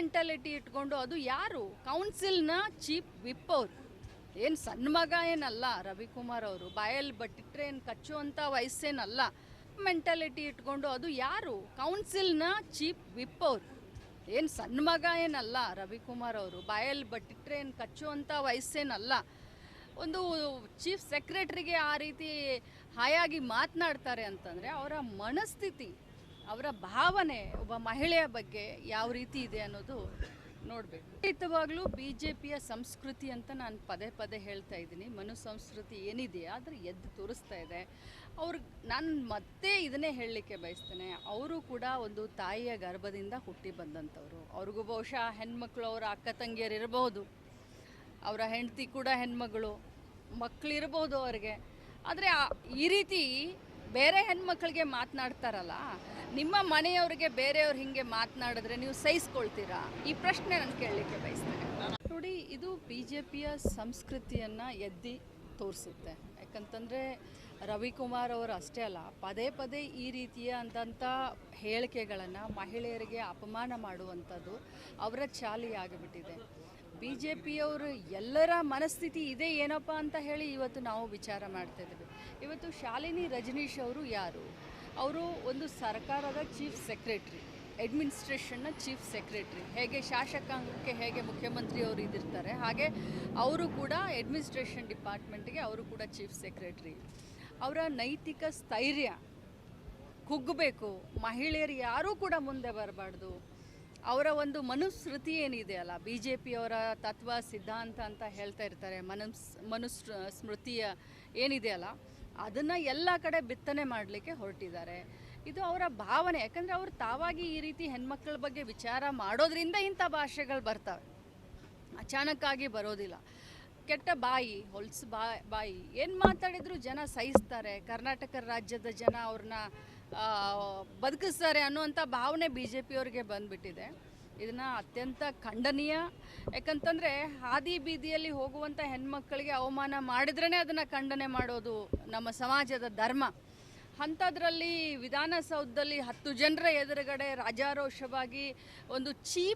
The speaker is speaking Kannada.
ಮೆಂಟಾಲಿಟಿ ಇಟ್ಕೊಂಡು ಅದು ಯಾರು ಕೌನ್ಸಿಲ್ನ ಚೀಫ್ ವಿಪ್ ಅವರು ಏನು ಸಣ್ಣ ಮಗ ಏನಲ್ಲ ರವಿಕುಮಾರ್ ಅವರು ಬಾಯಲ್ಲಿ ಬಟ್ಟಿಟ್ರೆ ಏನು ಕಚ್ಚುವಂಥ ವಯಸ್ಸೇನಲ್ಲ ಮೆಂಟಾಲಿಟಿ ಇಟ್ಕೊಂಡು ಅದು ಯಾರು ಕೌನ್ಸಿಲ್ನ ಚೀಫ್ ವಿಪ್ ಅವರು ಏನು ಸಣ್ಣ ಮಗ ಏನಲ್ಲ ರವಿಕುಮಾರ್ ಅವರು ಬಾಯಲ್ಲಿ ಬಟ್ಟಿಟ್ರೆ ಏನು ಕಚ್ಚುವಂಥ ವಯಸ್ಸೇನಲ್ಲ ಒಂದು ಚೀಫ್ ಸೆಕ್ರೆಟರಿಗೆ ಆ ರೀತಿ ಹಾಯಾಗಿ ಮಾತನಾಡ್ತಾರೆ ಅಂತಂದರೆ ಅವರ ಮನಸ್ಥಿತಿ ಅವರ ಭಾವನೆ ಒಬ್ಬ ಮಹಿಳೆಯ ಬಗ್ಗೆ ಯಾವ ರೀತಿ ಇದೆ ಅನ್ನೋದು ನೋಡಬೇಕು. ಖಂಡಿತವಾಗ್ಲೂ BJPಯ ಸಂಸ್ಕೃತಿ ಅಂತ ನಾನು ಪದೇ ಪದೇ ಹೇಳ್ತಾ ಇದ್ದೀನಿ. ಮನು ಸಂಸ್ಕೃತಿ ಏನಿದೆ ಆದರೆ ಎದ್ದು ತೋರಿಸ್ತಾ ಇದೆ. ನಾನು ಮತ್ತೆ ಇದನ್ನೇ ಹೇಳಲಿಕ್ಕೆ ಬಯಸ್ತೇನೆ, ಅವರು ಕೂಡ ಒಂದು ತಾಯಿಯ ಗರ್ಭದಿಂದ ಹುಟ್ಟಿ ಬಂದಂಥವ್ರು. ಅವ್ರಿಗೂ ಬಹುಶಃ ಹೆಣ್ಮಕ್ಳು ಅವರ ಅಕ್ಕ ತಂಗಿಯರು ಇರಬಹುದು, ಅವರ ಹೆಂಡತಿ ಕೂಡ ಹೆಣ್ಮಗಳು, ಮಕ್ಕಳಿರ್ಬೋದು ಅವ್ರಿಗೆ. ಆದರೆ ಈ ರೀತಿ ಬೇರೆ ಹೆಣ್ಮಕ್ಳಿಗೆ ಮಾತನಾಡ್ತಾರಲ್ಲ, ನಿಮ್ಮ ಮನೆಯವ್ರಿಗೆ ಬೇರೆಯವ್ರು ಹಿಂಗೆ ಮಾತನಾಡಿದ್ರೆ ನೀವು ಸಹಿಸ್ಕೊಳ್ತೀರಾ? ಈ ಪ್ರಶ್ನೆ ನಾನು ಕೇಳಲಿಕ್ಕೆ ಬಯಸ್ತೇನೆ. ನೋಡಿ, ಇದು BJPಯ ಸಂಸ್ಕೃತಿಯನ್ನು ಎದ್ದಿ ತೋರಿಸುತ್ತೆ. ಯಾಕಂತಂದರೆ ರವಿಕುಮಾರ್ ಅವರು ಅಷ್ಟೇ ಅಲ್ಲ, ಪದೇ ಪದೇ ಈ ರೀತಿಯ ಅಂದಂಥ ಹೇಳಿಕೆಗಳನ್ನು ಮಹಿಳೆಯರಿಗೆ ಅಪಮಾನ ಮಾಡುವಂಥದ್ದು ಅವರ ಚಾಲಿಯಾಗಿಬಿಟ್ಟಿದೆ. BJPಯವರು ಎಲ್ಲರ ಮನಸ್ಥಿತಿ ಇದೆ ಏನಪ್ಪ ಅಂತ ಹೇಳಿ ಇವತ್ತು ನಾವು ವಿಚಾರ ಮಾಡ್ತಾಯಿದ್ದೀವಿ. ಇವತ್ತು ಶಾಲಿನಿ ರಜನೀಶ್ ಅವರು ಯಾರು? ಅವರು ಒಂದು ಸರ್ಕಾರದ ಚೀಫ್ ಸೆಕ್ರೆಟ್ರಿ, ಅಡ್ಮಿನಿಸ್ಟ್ರೇಷನ್ನ ಚೀಫ್ ಸೆಕ್ರೆಟ್ರಿ. ಹೇಗೆ ಶಾಸಕಾಂಗಕ್ಕೆ ಹೇಗೆ ಮುಖ್ಯಮಂತ್ರಿಯವರು ಇದಿರ್ತಾರೆ, ಹಾಗೆ ಅವರು ಕೂಡ ಅಡ್ಮಿನಿಸ್ಟ್ರೇಷನ್ ಡಿಪಾರ್ಟ್ಮೆಂಟ್ಗೆ ಅವರು ಕೂಡ ಚೀಫ್ ಸೆಕ್ರೆಟ್ರಿ. ಅವರ ನೈತಿಕ ಸ್ಥೈರ್ಯ ಕುಗ್ಗಬೇಕು, ಮಹಿಳೆಯರು ಯಾರೂ ಕೂಡ ಮುಂದೆ ಬರಬಾರ್ದು. ಅವರ ಒಂದು ಮನುಸ್ಮೃತಿ ಏನಿದೆ ಅಲ್ಲ, BJPಯವರ ತತ್ವ ಸಿದ್ಧಾಂತ ಅಂತ ಹೇಳ್ತಾ ಇರ್ತಾರೆ, ಮನುಸ್ಮೃತಿಯ ಏನಿದೆಯಲ್ಲ ಅದನ್ನು ಎಲ್ಲ ಕಡೆ ಬಿತ್ತನೆ ಮಾಡಲಿಕ್ಕೆ ಹೊರಟಿದ್ದಾರೆ. ಇದು ಅವರ ಭಾವನೆ. ಯಾಕಂದರೆ ಅವರು ತಾವಾಗಿ ಈ ರೀತಿ ಹೆಣ್ಮಕ್ಳ ಬಗ್ಗೆ ವಿಚಾರ ಮಾಡೋದ್ರಿಂದ ಇಂಥ ಭಾಷೆಗಳು ಬರ್ತವೆ, ಅಚಾನಕ್ಕಾಗಿ ಬರೋದಿಲ್ಲ. ಕೆಟ್ಟ ಬಾಯಿ, ಹೊಲ್ಸು ಬಾಯಿ ಏನು ಮಾತಾಡಿದ್ರು ಜನ ಸಹಿಸ್ತಾರೆ, ಕರ್ನಾಟಕ ರಾಜ್ಯದ ಜನ ಅವ್ರನ್ನ ಬದುಕಿಸ್ತಾರೆ ಅನ್ನುವಂಥ ಭಾವನೆ BJPಯವ್ರಿಗೆ ಬಂದುಬಿಟ್ಟಿದೆ. ಇದನ್ನು ಅತ್ಯಂತ ಖಂಡನೀಯ. ಯಾಕಂತಂದರೆ ಹಾದಿ ಬೀದಿಯಲ್ಲಿ ಹೋಗುವಂಥ ಹೆಣ್ಮಕ್ಕಳಿಗೆ ಅವಮಾನ ಮಾಡಿದ್ರೇ ಅದನ್ನು ಖಂಡನೆ ಮಾಡೋದು ನಮ್ಮ ಸಮಾಜದ ಧರ್ಮ. ಅಂಥದ್ರಲ್ಲಿ ವಿಧಾನಸೌಧದಲ್ಲಿ 10 ಜನರ ಎದುರುಗಡೆ ರಾಜಾರೋಷವಾಗಿ ಒಂದು ಚೀಪ್